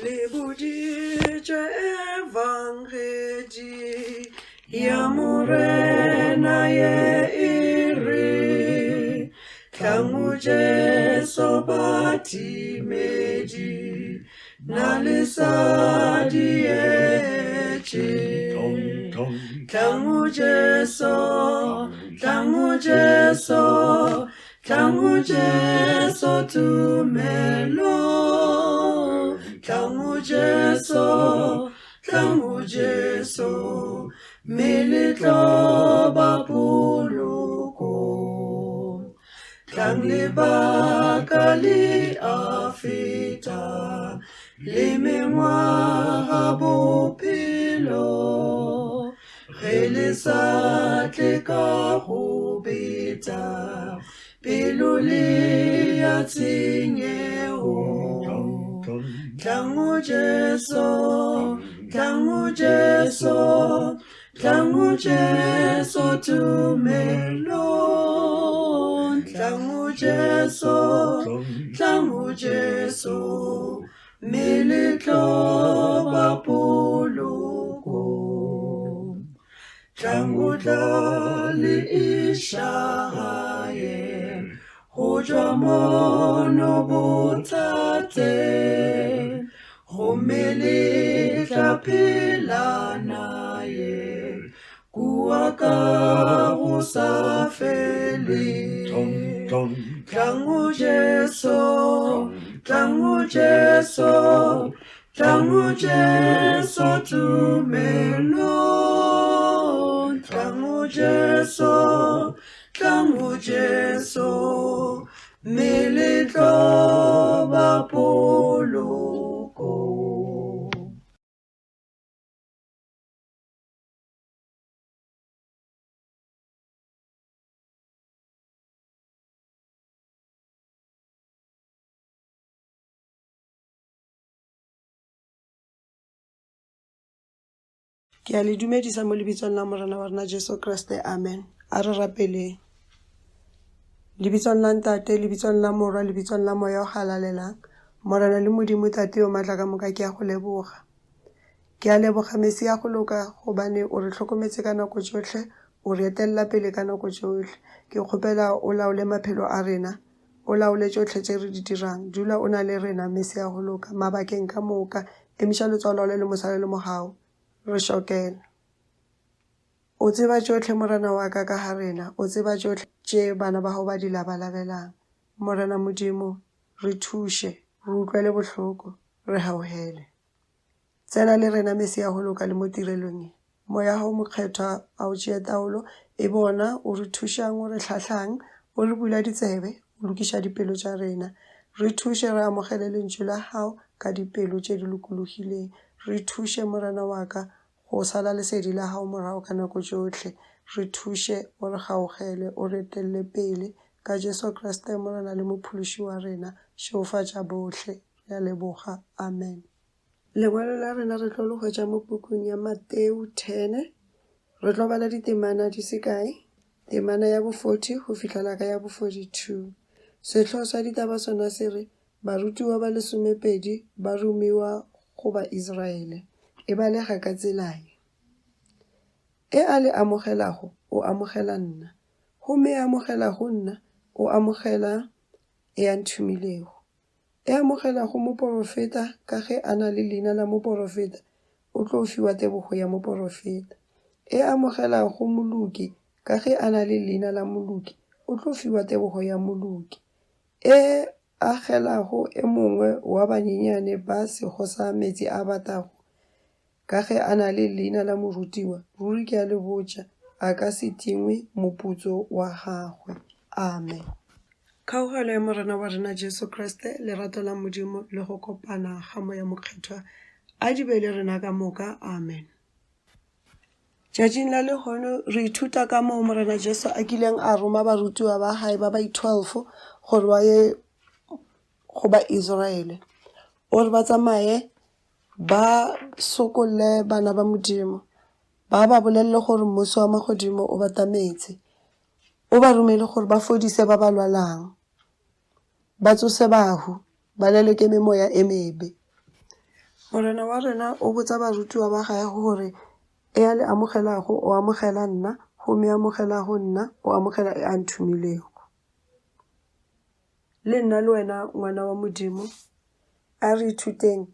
Le boditše evangeli ya morena ye iri tlangu Jesu batimedi na lesadi etše tlangu Jesu tumelo tlangu Jesu meletlo ba poloko tlang lebaka le a feta le mengwaga bophelo ge le sa tle ka go beta pelo le ya tshenyego tlangu Jesu tumelo tlangu Jesu meletlo ba poloko tlangu tla le ishaye go tšwa mono bothate gomme le tla phela naye kua ka go sa fele tlangu Jesu tumelo tlangu Jesu meletlo ba poloko. Ke a le dumedisa mo lebitsong la morena wa rena Jesu Kriste, amen. A re rapeleng. Lebitsong la ntate, lebitsong la morwa, lebitsong la moya o galalelang, morena le modimo tate yo matla ka moka ke a go leboga. Ke a leboga mesi ya go loka gobane o re tlhokometse ka nako tsotlhe, o re etelela pele ka nako tsotlhe. Ke kgopela o laole maphelo a rena, o laole tsotlhe tse re di dirang, dula o na le rena mesi ya go loka mabakeng ka moka, emiša letswalo le mosale le mogao re shokela. O tseba tsotlhe morena wa ka ga rena, o tseba tsotlhe tše bana ba hao ba di labalabelang. Morena modimo re thuše, re utlwele bohloko, re hauhele. Tsena le rena mesi ya go loka le mo tirelong e. Moya hao mokgethwa a o tšea taolo, e bona o re thušang, o re hlahlang, o re bula ditsebe, o lokiša dipelo tša rena. Re thuše re amogele lentšu la hao ka dipelo tše di lokologileng. Re thuše morena wa ka go sala lesedi la hao morago ka nako tsotlhe. Re thuše o re kgaogele, o re etelele pele ka Jesu Kriste morena le mophološi wa rena, šeofatša bohle. Re a leboga, amen. Lengwalo la rena re tlo le hwetša mo pukung ya Mateo 10. Re tlo bala ditemana di se kae, temana ya bo 40 go fihlela ka ya bo 42. Sehloho sa ditaba sona se re barutiwa ba 12 ba romiwa go ba Israele. E balega ka tselae. E a le amogelago, o amogela nna. Gomme e amogelago nna, o amogela e a nthumilego. E amogelago moporofeta ka ge a na le leina la moporofeta, o tlo fiwa tebogo ya moporofeta. E amogelago moloki ka ge a na le leina la moloki, o tlo fiwa tebogo ya moloki. E agelago e mongwe wa banyenyane ba sego sa metsi a batago, ka ge a na le leina la morutiwa, ruri ke a le botša, a ka se tingwe moputso wa gagwe. Amen. Kgaogelo ya morena wa rena Jesu Kriste, lerato la modimo le go kopana ga moya mokgethwa a di be le rena ka moka. Amen. Tšatšing la lehono re ithuta ka moo morena Jesu a kileng a roma barutiwa ba hae ba 12 gore ba ye go ba Israele, o re ba tsamaye ba sokole bana ba modimo, ba ba bolelle gore mmuso wa magodimo o batametse, o ba romele gore ba fodise ba ba lwalang, ba tsose bahu, ba leleke memoya e mebe. Morena wa rena o botsa barutiwa ba gae gore e a le amogelago o amogela nna, go me amogelago nna o amogela e a nthumilego. Le nna le wena ngwana wa Modimo a re ithuteng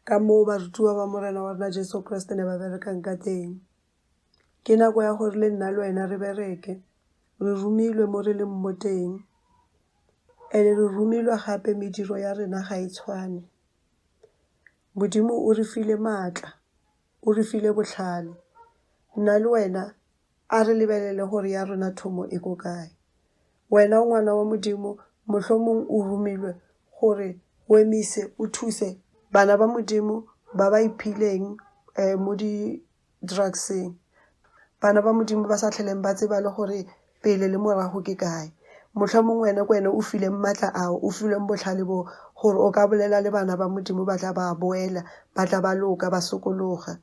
ka moo barutiwa ba morena wa rena Jesu Kriste ne ba berekang ka teng. Ke nako ya gore le nna le wena re bereke, re romilwe mo re leng mo teng, ene re romilwe gape mediro ya rena ga e tshwane. Modimo o re file maatla, o re file botlhale. Nna le wena a re lebelele gore ya rona thomo e ko kae. Wena ngwana wa Modimo mohlomong o romilwe gore o emise o thuse bana ba Modimo ba ba iphileng mo di-drugseng, bana ba Modimo ba sa tlheleng ba tseba le gore pele le morago ke kae. Mohlomong wena ko wena o fileng maatla ao, o fileng botlhale bo gore o ka bolela le bana ba Modimo ba tla ba boela, ba tla ba loka ba sokologa.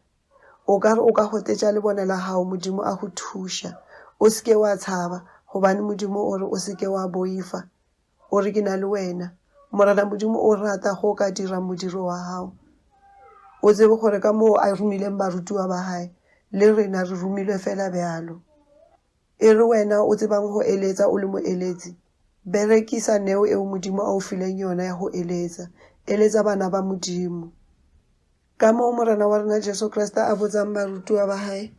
O ka re o ka gotetša le bone la hao Modimo a go thuša. O seke wa tshaba gobane Modimo o re o seke wa boifa, o re ke na le wena. Morena Modimo o rata go ka dira modiro wa hao. O tsebe gore ka moo a romileng barutiwa ba hae, le rena re romilwe fela bjalo. E re wena o tsebang go eletsa o le moeletsi, berekisa neo eo Modimo a o fileng yona ya go eletsa. Eletsa bana ba Modimo. Ka moo morena wa rena Jesu Kriste a botsang barutiwa ba hae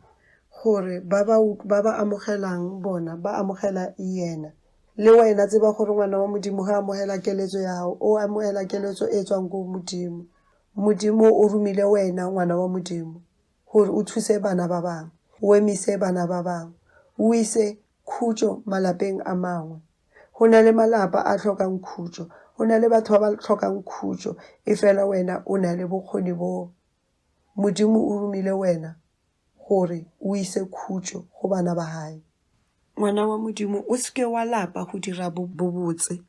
gore ba ba amogelang bona ba amogela yena. Le wena tseba gore ngwana wa Modimo ga amogela keletso ya hao, o amogela keletso e tswang go Modimo. Modimo o romile wena ngwana wa Modimo gore o thuse bana ba bangwe, o emise bana ba bangwe, o ise khutšo malapeng a mangwe. Go na le malapa a tlhokang khutšo, go na le batho ba ba tlhokang khutšo, e fela wena o na le bokgoni bo. Modimo o romile wena gore o ise khutšo go bana ba hae. Ngwana wa Modimo o seke wa lapa go dira bobotse,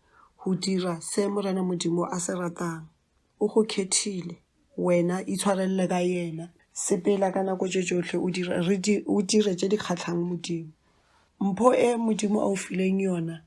go dira se morena Modimo a se ratang. O go khethile, wena itshwarelele ka yena, sepela ka nako tše tšohle o dire tše di kgatlhang Modimo. Mpho e Modimo a o fileng yona,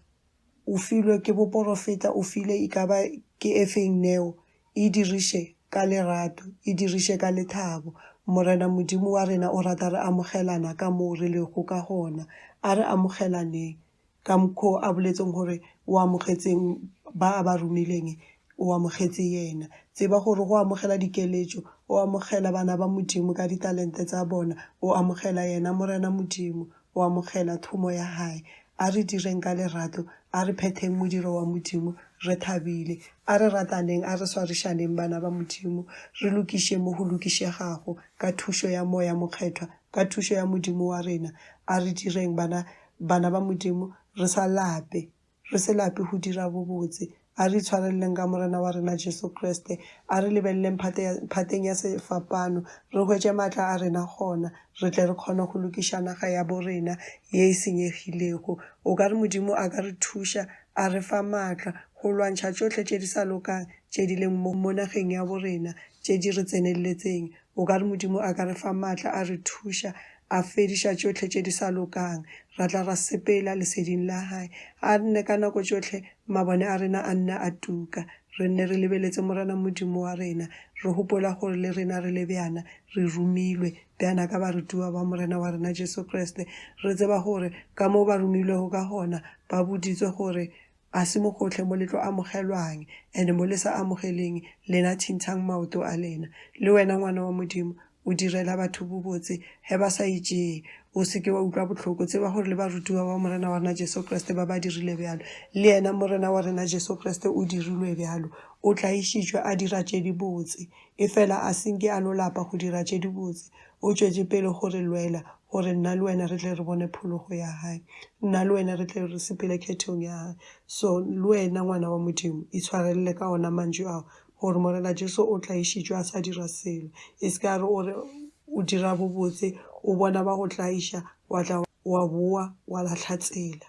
o filwe ke boporofeta, o file e ka ba ke efeng neo, e diriše ka lerato, e diriše ka lethabo. Morena Modimo wa rena o rata re amogelana ka moo re lego ka gona, a re amogelaneng ka mokgwa a boletseng gore o amogetseng ba ba romileng, o amogetse yena. Tseba gore go amogela dikeletšo, o amogela bana ba Modimo ka ditalente tsa bona, o amogela yena morena Modimo, o amogela thomo ya hae. A re direng ka lerato, a re phetheng modiro wa Modimo, re thabile, a re rataneng, a re swarišaneng bana ba Modimo, re lokiše mo go lokišegago ka thušo ya moya mokgethwa, ka thušo ya Modimo wa rena. A re direng bana ba Modimo, re sa lape, re se lape go dira bobotse. A re itshwareleng ka morena wa rena Jesu Kriste, a re lebeleleng phateng ya sefapano, re hwetše maatla a rena gona, re tle re kgone go lokiša naga ya bo rena ye e senyegilego. O ka re Modimo a ka re thuša, a re fa maatla go lwantšha tšohle tše di sa lokang tše di leng mo nageng ya bo rena tše di re tseneletseng. O ka re Modimo a ka re fa maatla a re thuša, a fediša tšohle tše di sa lokang, ra tla ra sepela leseding la hae. A nne ka nako tšohle mabone a rena a nne a tuka, re nne re lebeletse morena Modimo wa rena, re gopola gore le rena re le bjana re romilwe bjana ka barutiwa ba morena wa rena Jesu Kriste. Re tseba gore ka moo ba romilwego ka gona ba boditswe gore a se mo gotlhe mo le tlo amogelwang, ande mo le sa amogeleng lena thintshang maoto a lena. Le wena ngwana wa Modimo o direla batho bobotse he ba sa itšee, o seke wa utlwa bohloko. Tseba gore le barutiwa ba morena wa rena Jesu Kriste ba dirile bjalo, le yena morena wa rena Jesu Kriste o dirilwe bjalo, o tlaišitšwe a dira tše di botse. E fela a senke a no lapa go dira tše di botse, o tšwetše pele gore lwela gore nna le wena re tle re bone phologo ya hae, nna le wena re tle re sepele khethong ya hae. So le wena ngwana wa Modimo itshwarelele ka ona mantšu ao gore morena Jesu o tlaišitšwe a sa dira selo. E se ka re o dira bobotse, o bona ba go tlaiša, wa tla wa boa wa latlha tsela.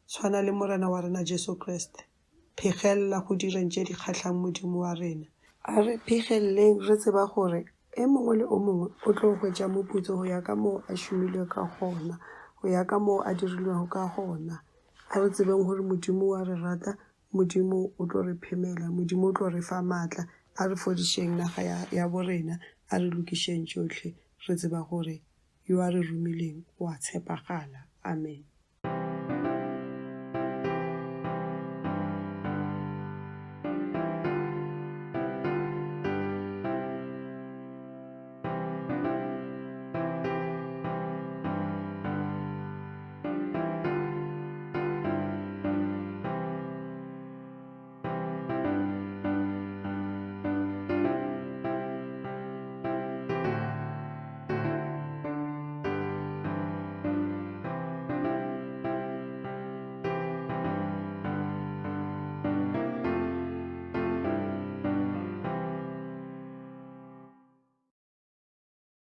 Tshwana le morena wa rena Jesu Kriste, phegelela go direng tše di kgatlhang Modimo wa rena. A re phegeleleng re tseba gore e mongwe le o mongwe o tlo hwetša moputso go ya ka moo a šomilwe ka gona, go ya ka moo a dirilwego ka gona. A re tsebeng gore Modimo wa re rata, Modimo o tlo re phemela, Modimo o tlo re fa maatla, a re fodišeng naga ya borena, a re lokišeng tšohle, re tseba gore yo a re romileng o a tshepagala. Amen.